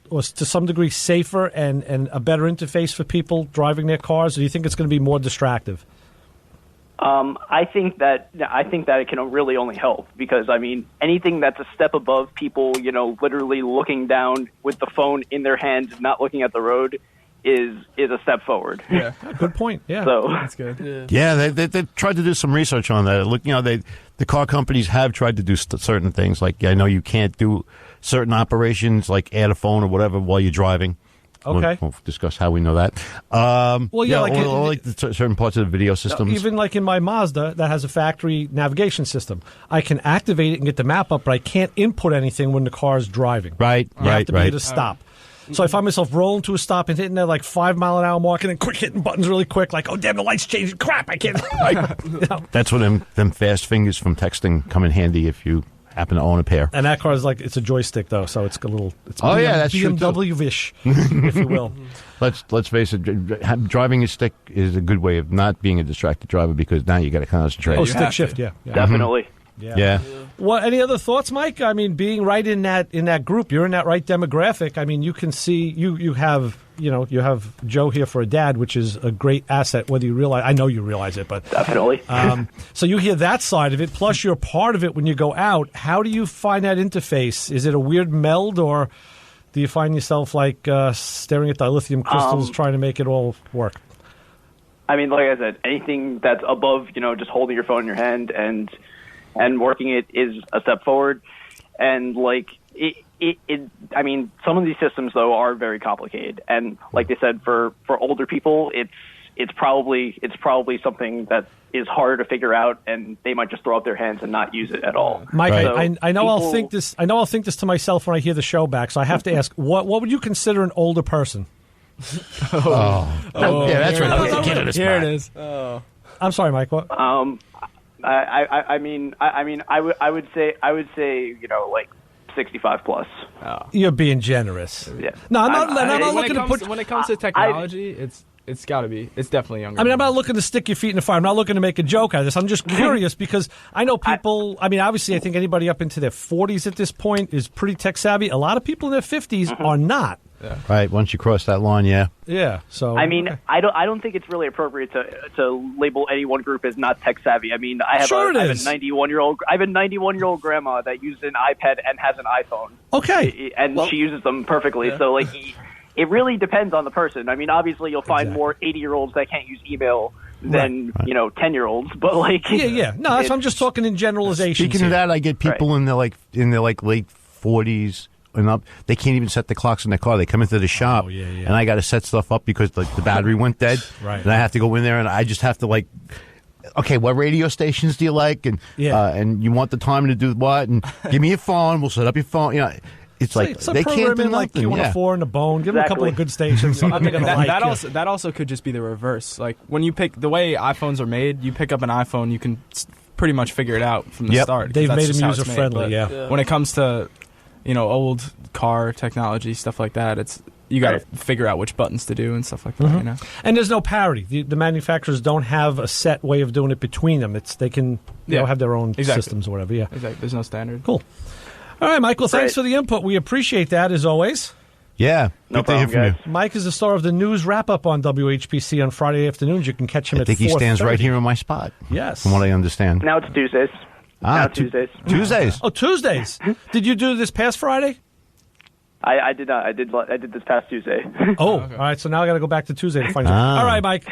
or to some degree safer and a better interface for people driving their cars, or do you think it's going to be more distractive? I think that it can really only help because, I mean, anything that's a step above people, literally looking down with the phone in their hands, not looking at the road, is a step forward. Yeah, good point. Yeah, so that's good. Yeah, they've tried to do some research on that. Look, the car companies have tried to do certain things. Like, I know you can't do certain operations, like add a phone or whatever while you're driving. Okay. We'll discuss how we know that. Like certain parts of the video systems. Even like in my Mazda that has a factory navigation system, I can activate it and get the map up, but I can't input anything when the car is driving. Right, you have to be able to stop. So I find myself rolling to a stop and hitting that like 5 mile an hour mark and then quick hitting buttons really quick, like, oh, damn, the light's changing. Crap, I can't. That's when them fast fingers from texting come in handy if you happen to own a pair. And that car is like, it's a joystick, though, so it's a little, it's that's BMW-ish, if you will. Let's face it, driving a stick is a good way of not being a distracted driver because now you got to concentrate. Oh, stick shift, yeah. Definitely. Yeah. Well, any other thoughts, Mike? I mean, being right in that group, you're in that right demographic. I mean, you can see you have Joe here for a dad, which is a great asset. Whether you realize, I know you realize it, but definitely. So you hear that side of it, plus you're part of it when you go out. How do you find that interface? Is it a weird meld, or do you find yourself like staring at dilithium crystals trying to make it all work? I mean, like I said, anything that's above, just holding your phone in your hand and working it is a step forward. And like I mean, some of these systems though are very complicated. And like they said, for older people, it's probably something that is harder to figure out, and they might just throw up their hands and not use it at all. Mike, right. I know I'll think this. I know I'll think this to myself when I hear the show back. So I have to ask, what would you consider an older person? Yeah, that's right. Here it is. I'm sorry, Mike. What? I mean, I would say, like 65 plus. Oh. You're being generous. Yeah. No, I'm not looking to put. When it comes to technology, it's got to be. It's definitely younger. I mean, I'm not looking to stick your feet in the fire. I'm not looking to make a joke out of this. I'm just curious because I know people. I mean, obviously, I think anybody up into their 40s at this point is pretty tech savvy. A lot of people in their 50s are not. Yeah. Right. Once you cross that line, yeah. Yeah. So I mean, okay. I don't think it's really appropriate to label any one group as not tech savvy. I mean, I have a 91-year-old grandma that uses an iPad and has an iPhone. Okay. And she uses them perfectly. Yeah. So like, it really depends on the person. I mean, obviously, you'll find more 80-year-olds that can't use email than 10-year-olds. But like, yeah. No, that's I'm just talking in generalizations. Speaking of that, I get people in their late 40s. And up, they can't even set the clocks in their car. They come into the shop, and I got to set stuff up because the battery went dead. Right. And I have to go in there, and I just have to okay, what radio stations do you like? And and you want the time to do what? And give me your phone. We'll set up your phone. It's like they can't do like nothing. Q104 and a bone. Give them a couple of good stations. That also could just be the reverse. Like when you pick the way iPhones are made, you pick up an iPhone, you can pretty much figure it out from the start. They've made them user friendly. When it comes to old car technology, stuff like that, you got to figure out which buttons to do and stuff like that. And there's no parity. The manufacturers don't have a set way of doing it between them. They can have their own systems or whatever. Yeah, exactly. There's no standard. Cool. All right, Michael. Thanks for the input. We appreciate that as always. Yeah, no problem, from you. Mike is the star of the news wrap-up on WHPC on Friday afternoons. You can catch him at 4:30. I think he stands right here in my spot. Yes. From what I understand. Now it's Tuesdays. Tuesdays. Tuesdays. Oh, Tuesdays. Did you do this past Friday? I did not. I did this past Tuesday. All right. So now I got to go back to Tuesday to find out. All right, Mike.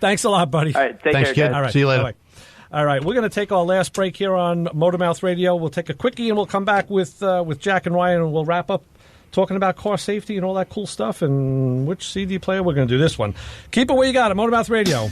Thanks a lot, buddy. All right. Thanks, care, kid. guys. All right. See you later. Bye-bye. All right. We're going to take our last break here on Motormouth Radio. We'll take a quickie and we'll come back with Jack and Ryan, and we'll wrap up talking about car safety and all that cool stuff and which CD player we're going to do this one. Keep it where you got it. Motormouth Radio.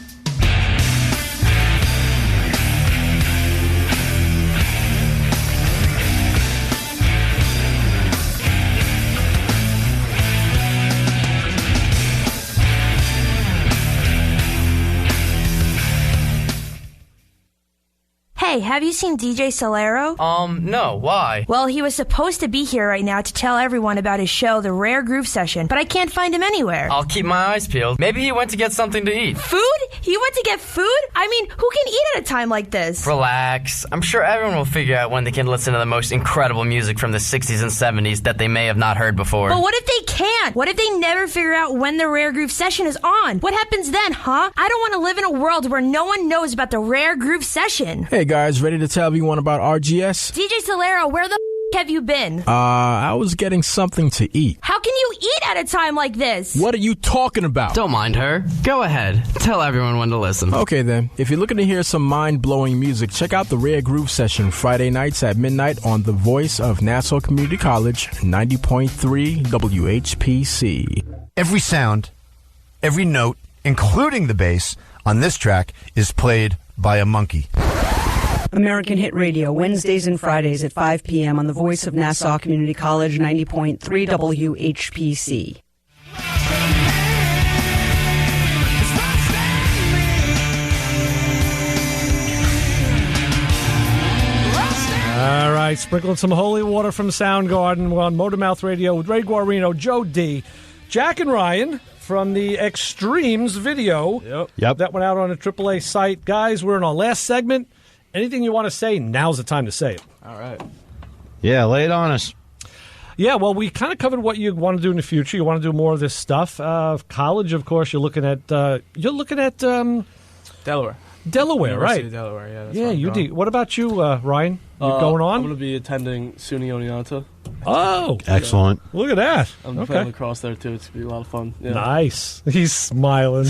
Hey, have you seen DJ Solero? No, why? Well, he was supposed to be here right now to tell everyone about his show, The Rare Groove Session, but I can't find him anywhere. I'll keep my eyes peeled. Maybe he went to get something to eat. Food? He went to get food? I mean, who can eat at a time like this? Relax. I'm sure everyone will figure out when they can listen to the most incredible music from the 60s and 70s that they may have not heard before. But what if they can't? What if they never figure out when the Rare Groove Session is on? What happens then, huh? I don't want to live in a world where no one knows about the Rare Groove Session. Hey guys, ready to tell everyone about RGS? DJ Solero, where the have you been? I was getting something to eat. How can you eat at a time like this? What are you talking about? Don't mind her. Go ahead. Tell everyone when to listen. Okay then. If you're looking to hear some mind-blowing music, check out the Rare Groove Session Friday nights at midnight on the voice of Nassau Community College, 90.3 WHPC. Every sound, every note, including the bass, on this track is played by a monkey. American Hit Radio, Wednesdays and Fridays at 5 p.m. on the voice of Nassau Community College, 90.3 WHPC. All right, sprinkling some holy water from Soundgarden. We're on Motormouth Radio with Ray Guarino, Joe D, Jack and Ryan from the Extremes video. Yep. That went out on a AAA site. Guys, we're in our last segment. Anything you want to say, now's the time to say it. All right. Yeah, lay it on us. Yeah, well, we kind of covered what you want to do in the future. You want to do more of this stuff. College, of course, you're looking at Delaware. Delaware, right? University of Delaware, yeah. That's yeah, UD. What about you, Ryan? You going on? I'm going to be attending SUNY Oneonta. Oh, excellent! Yeah. Look at that. I'm playing lacrosse there too. It's going to be a lot of fun. Yeah. Nice. He's smiling.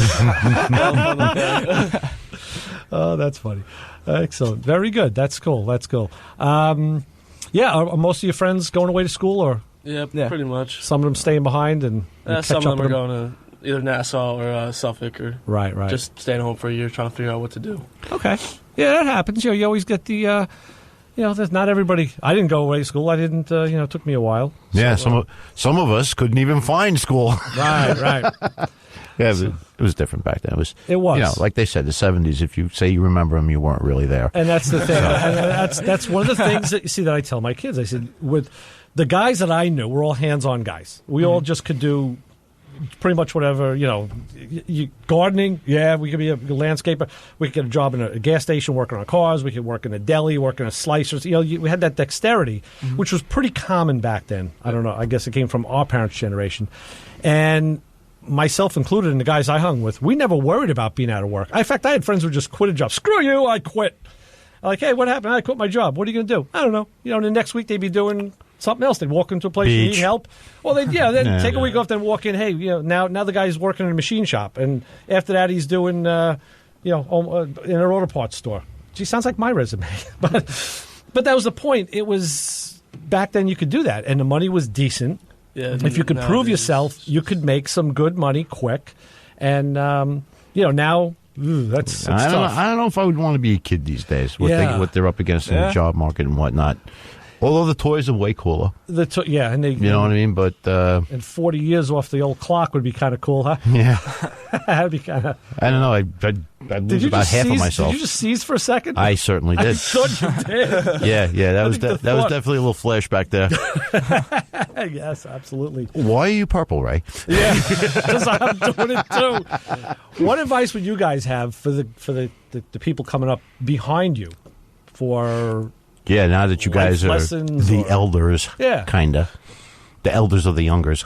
Oh, that's funny. Excellent. Very good. That's cool. That's cool. Yeah, are most of your friends going away to school, or? Yeah, pretty much. Some of them staying behind, and some of them are going to either Nassau or Suffolk, or right. Just staying home for a year, trying to figure out what to do. Okay. Yeah, that happens. You always get the. There's not everybody. I didn't go away to school. I didn't. It took me a while. Yeah, some of us couldn't even find school. Right. Yeah, it was different back then. It was. Like they said, the 70s. If you say you remember them, you weren't really there. And that's the thing. And that's one of the things that you see that I tell my kids. I said, with the guys that I knew, we're all hands-on guys. We all just could do pretty much whatever, gardening, we could be a landscaper. We could get a job in a gas station working on cars. We could work in a deli, working on slicers. We had that dexterity, which was pretty common back then. I don't know. I guess it came from our parents' generation. And myself included in the guys I hung with, we never worried about being out of work. In fact, I had friends who just quit a job. Screw you, I quit. Like, hey, what happened? I quit my job. What are you going to do? I don't know. The next week they'd be doing something else. They'd walk into a place and need help. Well, they'd take a week off, then walk in. Hey, now the guy's working in a machine shop, and after that he's doing, in an auto parts store. Gee, sounds like my resume, but that was the point. It was back then you could do that, and the money was decent. Yeah, if you could prove yourself, you could make some good money quick, and now. That's I tough. don't know if I would want to be a kid these days. What they're up against in the job market and whatnot. Although the toys are way cooler. And they, you know what I mean. But and 40 years off the old clock would be kind of cool, huh? Yeah, that'd be kind of. I don't know. I'd lose about half of myself. Did you just seize for a second? I certainly did. I thought you did. Yeah. That was definitely a little flashback there. Yes, absolutely. Why are you purple, Ray? Yeah, because I'm doing it too. What advice would you guys have for the people coming up behind you for? Yeah, now that you guys are the elders, kind of. The elders of the youngers.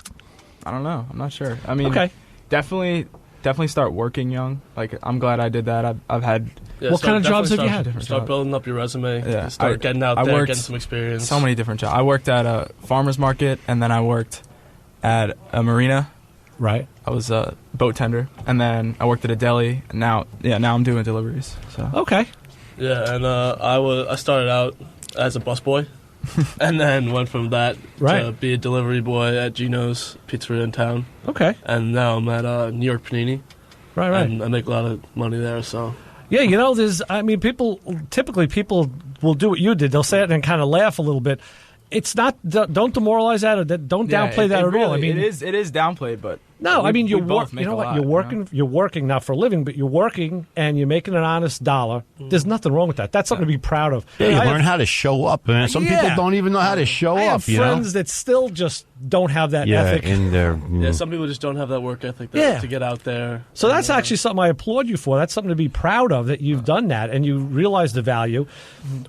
I don't know. I'm not sure. I mean, definitely start working young. Like, I'm glad I did that. I've had... Yeah, what kind of jobs have you had? Start building up your resume. Yeah, start getting out there, getting some experience. So many different jobs. I worked at a farmer's market, and then I worked at a marina. Right. I was a boat tender, and then I worked at a deli, and now I'm doing deliveries. So. Okay. Yeah, and I started out as a busboy, and then went from that to be a delivery boy at Gino's Pizzeria in town. Okay. And now I'm at New York Panini. Right. And I make a lot of money there, so... Yeah, people will do what you did. They'll say it and kind of laugh a little bit. It's not, don't demoralize that, or don't downplay that at all. I mean, it is downplayed, but No, I mean, we both make you know a what? lot, You're working. You're working not for a living, but you're working and you're making an honest dollar. There's nothing wrong with that. That's something to be proud of. Yeah, you learn how to show up, man. Some people don't even know how to show I up. have friends that still just don't have that ethic. in their some people just don't have that work ethic to get out there. So that's actually something I applaud you for. That's something to be proud of, that you've done that and you realize the value.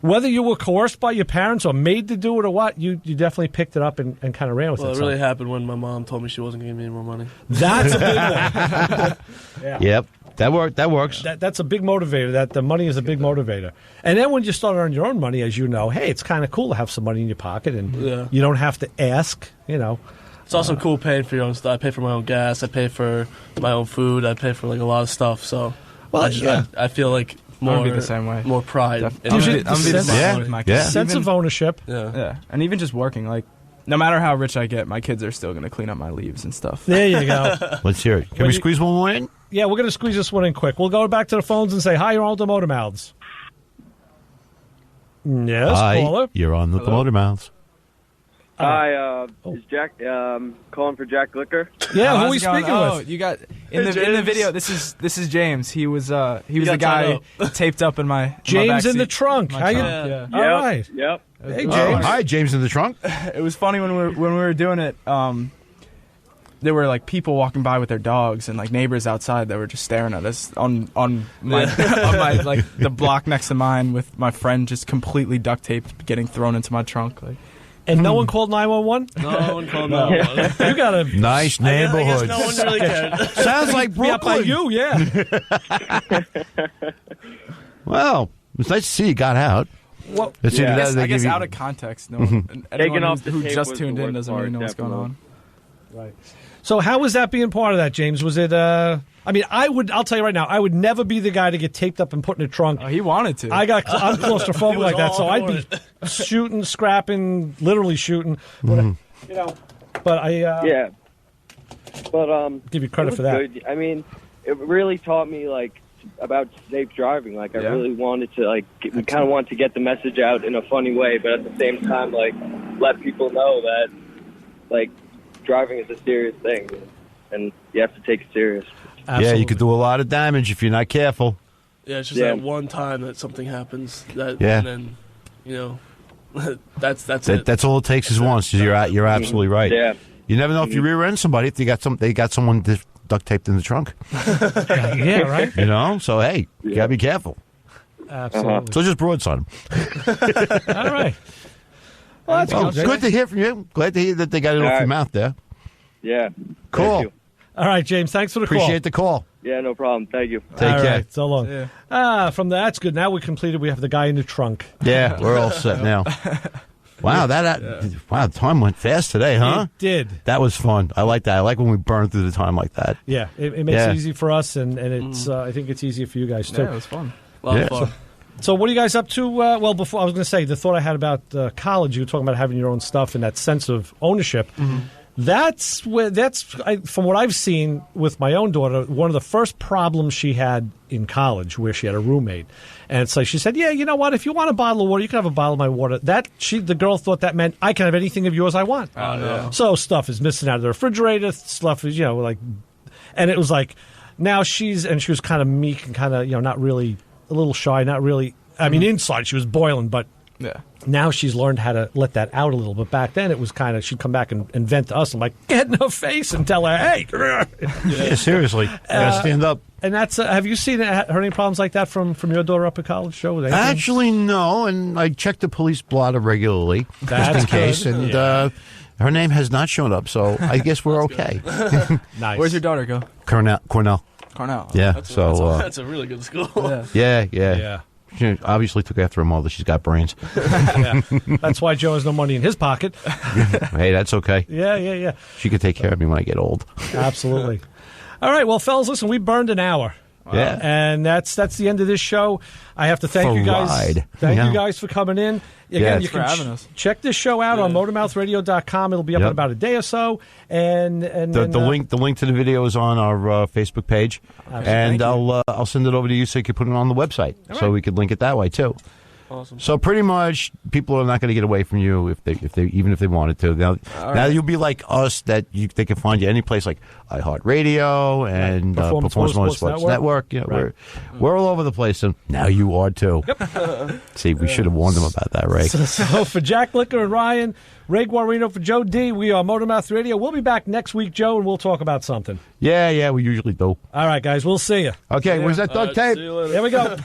Whether you were coerced by your parents or made to do it or what, you definitely picked it up and kind of ran with it. Well, it really happened when my mom told me she wasn't going to give me any more money. That's a big one. Yeah. Yep, that works. That's a big motivator. That the money is a big motivator. And then when you start earning your own money, as you know, hey, it's kind of cool to have some money in your pocket, and you don't have to ask. It's also cool paying for your own stuff. I pay for my own gas. I pay for my own food. I pay for a lot of stuff. So, I feel like more be the same way. More pride. I'm be the same way with my kids. Sense of ownership. Yeah, and even just working, no matter how rich I get, my kids are still going to clean up my leaves and stuff. There you go. Let's hear it. Can we squeeze one more in? Yeah, we're going to squeeze this one in quick. We'll go back to the phones and say, hi, you're on the Motor Mouths. Yes, hi, caller. You're on the Motor Mouths. Hi, is Jack calling for Jack Glicker? Yeah, who are we speaking with? You got in the video. This is James. He was the guy taped up in my James in the trunk. How you? Yeah. All right. Yep. Hey, James. Hi, James in the trunk. It was funny when we were doing it. There were people walking by with their dogs and neighbors outside that were just staring at us on my the block next to mine, with my friend just completely duct taped getting thrown into my trunk. And no one called 911? No one called 911. You got a nice neighborhood. I guess no one really cared. Sounds like Brooklyn. By you, yeah. Well, it's nice to see you got out. Well, I guess out of context, anyone off the who tape just was tuned the in worst doesn't part, really know what's going on. Right. So how was that being part of that, James? Was it? I mean, I'll tell you right now, I would never be the guy to get taped up and put in a trunk. Oh, he wanted to. I'm claustrophobic like that, so I'd be shooting, scrapping, literally shooting. But I give you credit for that. Good. I mean, it really taught me about safe driving. I really wanted to kind of wanted to get the message out in a funny way, but at the same time let people know that driving is a serious thing, and you have to take it serious. Absolutely. Yeah, you could do a lot of damage if you're not careful. Yeah, it's just that one time that something happens. And then, that's it. That's all it takes is once. You're absolutely right. Yeah. You never know if you rear end somebody if they got someone duct taped in the trunk. Yeah, right. So hey, you gotta be careful. Absolutely. So just broadside them. All right. Well, that's good to hear from you. Glad to hear that they got it off your mouth there. Yeah. Cool. All right, James. Thanks for the call. Appreciate the call. Yeah, no problem. Thank you. Take care. Right, so long. Yeah. From that's good. Now we completed. We have the guy in the trunk. Yeah, we're all set now. Wow, wow, the time went fast today, huh? It did. That was fun. I like that. I like when we burn through the time like that. Yeah, it makes it easy for us, and it's. I think it's easier for you guys too. Yeah, it was fun. A lot of fun. So what are you guys up to? Well, before I was going to say, the thought I had about college, you were talking about having your own stuff and that sense of ownership. Mm-hmm. From what I've seen with my own daughter, one of the first problems she had in college, where she had a roommate, and it's she said, "Yeah, you know what? If you want a bottle of water, you can have a bottle of my water." The girl thought that meant I can have anything of yours I want. Oh no! So stuff is missing out of the refrigerator. Stuff is and it was now she was kind of meek and kind of not really, a little shy, not really. I mean, inside she was boiling, but. Yeah. Now she's learned how to let that out a little. But back then it was kind of, she'd come back and vent to us. I'm get in her face and tell her, hey. Yeah, seriously. You gotta stand up. And that's, have you heard any problems like that from your daughter up at college, Joe? Actually, no. And I check the police blotter regularly, just in case. Good. And her name has not shown up, so I guess we're okay. Nice. Where's your daughter go? Cornell. Yeah. That's a really good school. Yeah. She obviously took after her mother. She's got brains. Yeah. That's why Joe has no money in his pocket. Hey, that's okay. Yeah. She could take care of me when I get old. Absolutely. All right, well, fellas, listen, we burned an hour. Wow. Yeah. And that's the end of this show. I have to thank you guys. Thank you guys for coming in. Again, you can check this show out on motormouthradio.com. It'll be up in about a day or so. And the link to the video is on our Facebook page. And I'll send it over to you so you can put it on the website. So we could link it that way too. Awesome. So pretty much, people are not going to get away from you if they wanted to. Now you'll be like us, that they can find you any place like iHeartRadio and Performance Motorsports Network. You know, right. we're all over the place, and now you are too. Yep. See, we should have warned them about that, right? So for Jack Glicker and Ryan, Ray Guarino, for Joe D, we are Motormouth Radio. We'll be back next week, Joe, and we'll talk about something. Yeah, we usually do. All right, guys, we'll see you. Okay, where's that Doug tape? Here we go.